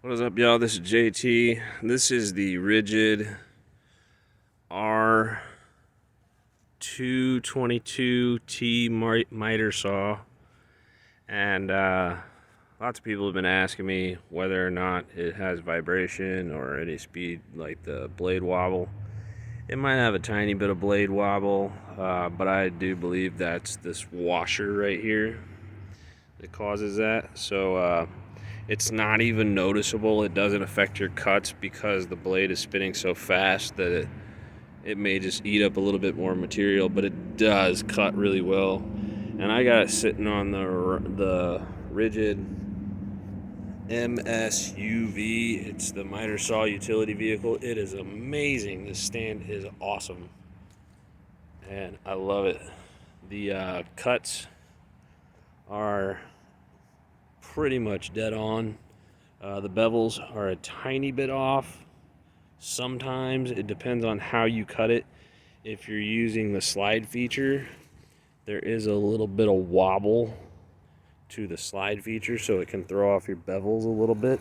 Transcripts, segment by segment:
What is up, y'all? This is JT. This is the Ridgid R222 miter saw, and lots of people have been asking me whether or not it has vibration or any speed, like the blade wobble. It might have a tiny bit of blade wobble, but I do believe that's this washer right here that causes that. So it's not even noticeable. It doesn't affect your cuts because the blade is spinning so fast that it may just eat up a little bit more material, but it does cut really well. And I got it sitting on the Ridgid MSUV. It's the miter saw utility vehicle. It is amazing. This stand is awesome, and I love it. The cuts are pretty much dead on. The bevels are a tiny bit off. Sometimes it depends on how you cut it. If you're using the slide feature, there is a little bit of wobble to the slide feature, so it can throw off your bevels a little bit.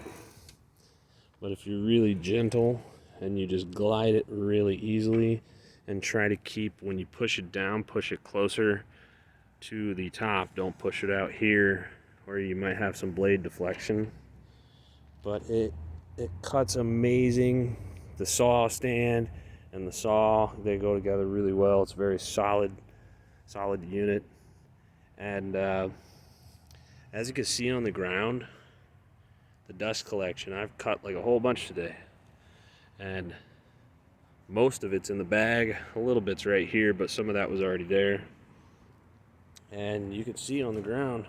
But if you're really gentle and you just glide it really easily and try to keep, when you push it down, push it closer to the top. Don't push it out here where you might have some blade deflection. But it cuts amazing. The saw stand and the saw, they go together really well. It's a very solid unit. And as you can see on the ground, the dust collection, I've cut like a whole bunch today, and most of it's in the bag. A little bit's right here, but some of that was already there. And you can see on the ground,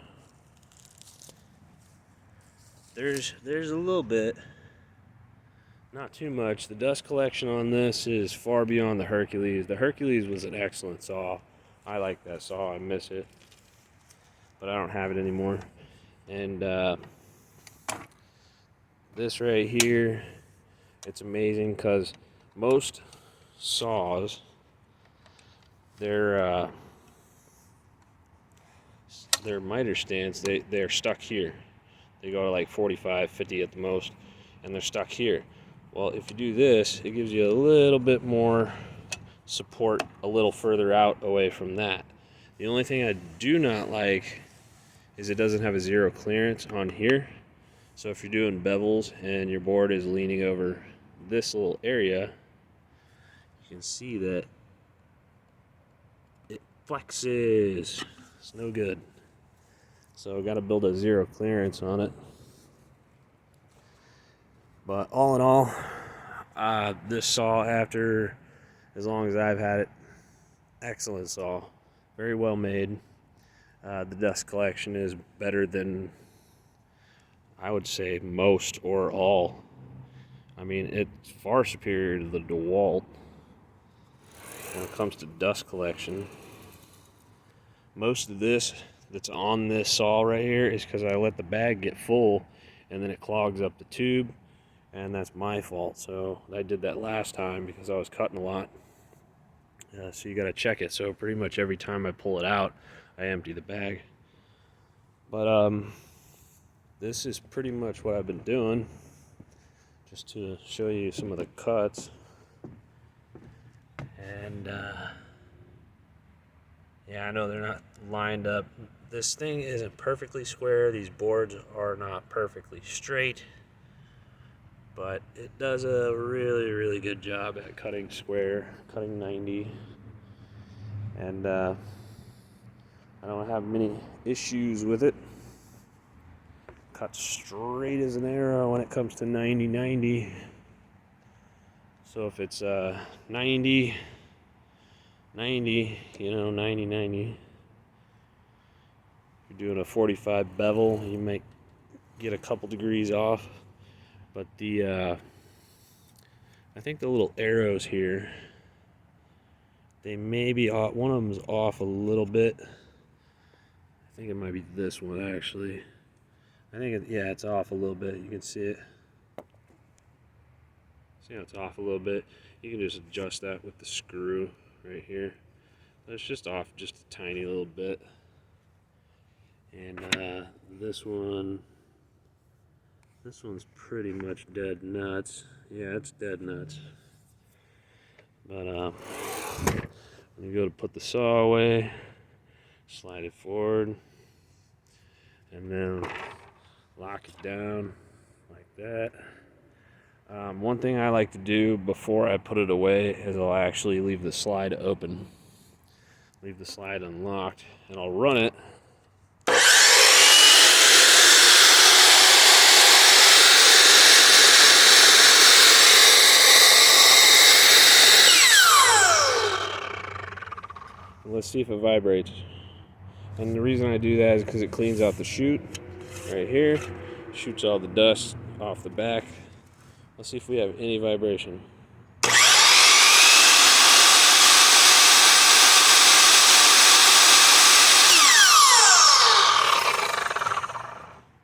there's a little bit, not too much. The dust collection on this is far beyond the Hercules. The Hercules was an excellent saw. I like that saw. I miss it, but I don't have it anymore. And this right here, it's amazing because most saws, their miter stands, they're stuck here. They go to like 45, 50 at the most, and they're stuck here. Well, if you do this, it gives you a little bit more support a little further out away from that. The only thing I do not like is it doesn't have a zero clearance on here. So if you're doing bevels and your board is leaning over this little area, you can see that it flexes. It's no good. So I got to build a zero clearance on it. But all in all, this saw, after as long as I've had it, excellent saw, very well made. The dust collection is better than, I would say, most or all. I mean, it's far superior to the DeWalt when it comes to dust collection. Most of this that's on this saw right here is because I let the bag get full and then it clogs up the tube, and that's my fault. So I did that last time because I was cutting a lot. So you got to check it. So pretty much every time I pull it out, I empty the bag. But this is pretty much what I've been doing, just to show you some of the cuts. And yeah, I know they're not lined up. This thing isn't perfectly square. These boards are not perfectly straight, but it does a really, really good job at cutting square, cutting 90. And I don't have many issues with it. Cuts straight as an arrow when it comes to 90-90. So if it's 90, you know, 90. If you're doing a 45 bevel, you might get a couple degrees off. But I think the little arrows here, they may be off. One of them's off a little bit. I think it might be this one, actually. I think, yeah, it's off a little bit. You can see it. See how it's off a little bit? You can just adjust that with the screw right here. It's just off just a tiny little bit. And this one, This one's pretty much dead nuts. Yeah, it's dead nuts. But when you go to put the saw away, slide it forward, and then lock it down like that. One thing I like to do before I put it away is I'll actually leave the slide open. Leave the slide unlocked, and I'll run it. Let's see if it vibrates. And the reason I do that is because it cleans out the chute right here, shoots all the dust off the back. Let's see if we have any vibration.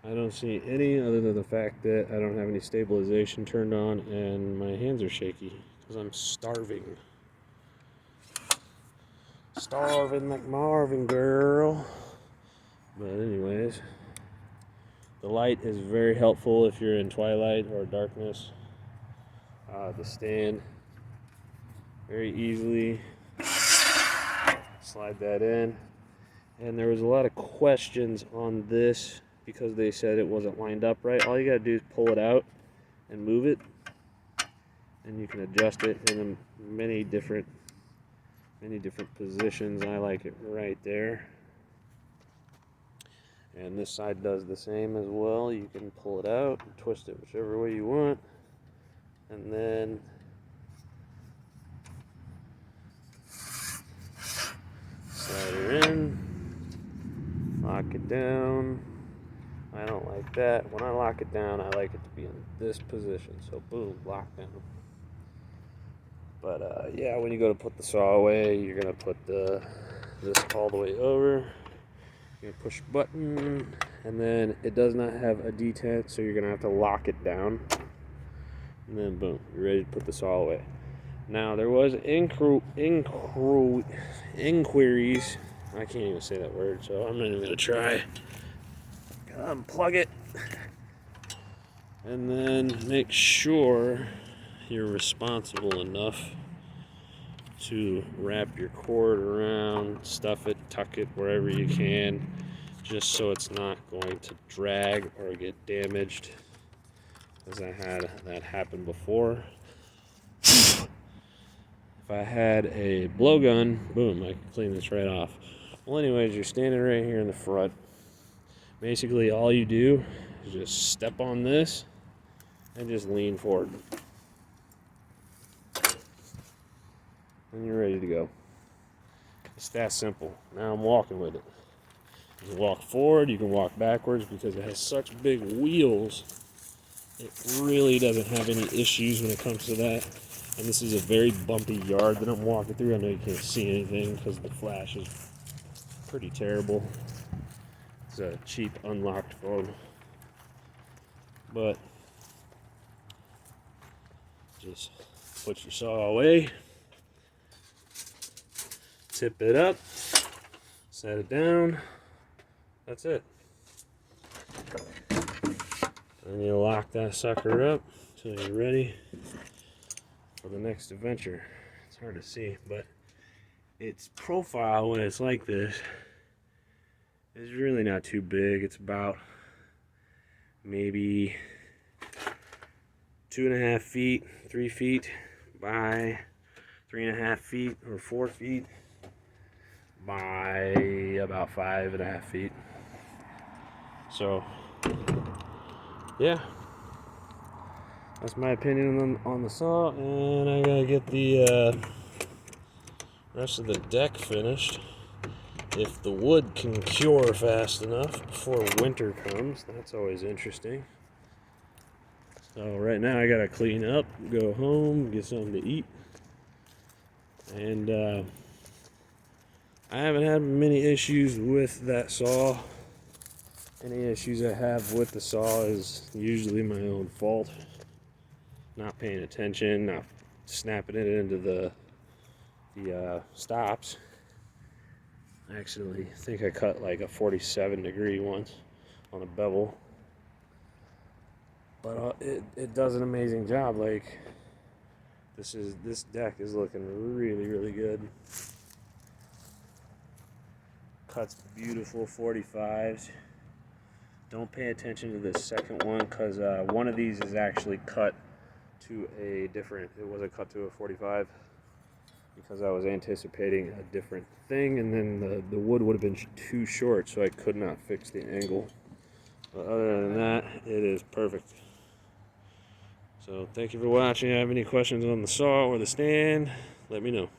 I don't see any, other than the fact that I don't have any stabilization turned on and my hands are shaky because I'm starving. Starving like Marvin, girl. But anyways, the light is very helpful if you're in twilight or darkness. The stand, very easily slide that in. And there was a lot of questions on this because they said it wasn't lined up right. All you gotta do is pull it out and move it, and you can adjust it in many different positions. I like it right there. And this side does the same as well. You can pull it out and twist it whichever way you want, and then slide her in, lock it down. I don't like that. When I lock it down, I like it to be in this position. So boom, lock down. But yeah, when you go to put the saw away, you're gonna put this all the way over. You're gonna push a button, and then it does not have a detent, so you're gonna have to lock it down. And then boom, you're ready to put the saw away. Now there was inquiries. I can't even say that word, so I'm not even gonna try. Unplug it, and then make sure you're responsible enough to wrap your cord around, stuff it, tuck it wherever you can, just so it's not going to drag or get damaged, as I had that happen before. If I had a blowgun, boom, I could clean this right off. Well, anyways, you're standing right here in the front. Basically, all you do is just step on this and just lean forward. And you're ready to go. It's that simple. Now I'm walking with it. You can walk forward, you can walk backwards, because it has such big wheels. It really doesn't have any issues when it comes to that. And this is a very bumpy yard that I'm walking through. I know you can't see anything because the flash is pretty terrible. It's a cheap unlocked phone. But just put your saw away, tip it up, set it down. That's it. And you lock that sucker up until you're ready for the next adventure. It's hard to see, but its profile when it's like this is really not too big. It's about maybe 2.5 feet, 3 feet by 3.5 feet, or 4 feet by about 5.5 feet. So yeah, that's my opinion on the saw, and I gotta get the rest of the deck finished. If the wood can cure fast enough before winter comes, that's always interesting. So right now I gotta clean up, go home, get something to eat, and I haven't had many issues with that saw. Any issues I have with the saw is usually my own fault. Not paying attention, not snapping it into the stops. I actually think I cut like a 47 degree once on a bevel. But it does an amazing job. Like, this deck is looking really good. Cuts beautiful 45s. Don't pay attention to this second one, because one of these is actually cut to a different, it wasn't cut to a 45 because I was anticipating a different thing, and then the wood would have been too short, so I could not fix the angle. But other than that, it is perfect. So thank you for watching. If you have any questions on the saw or the stand, let me know.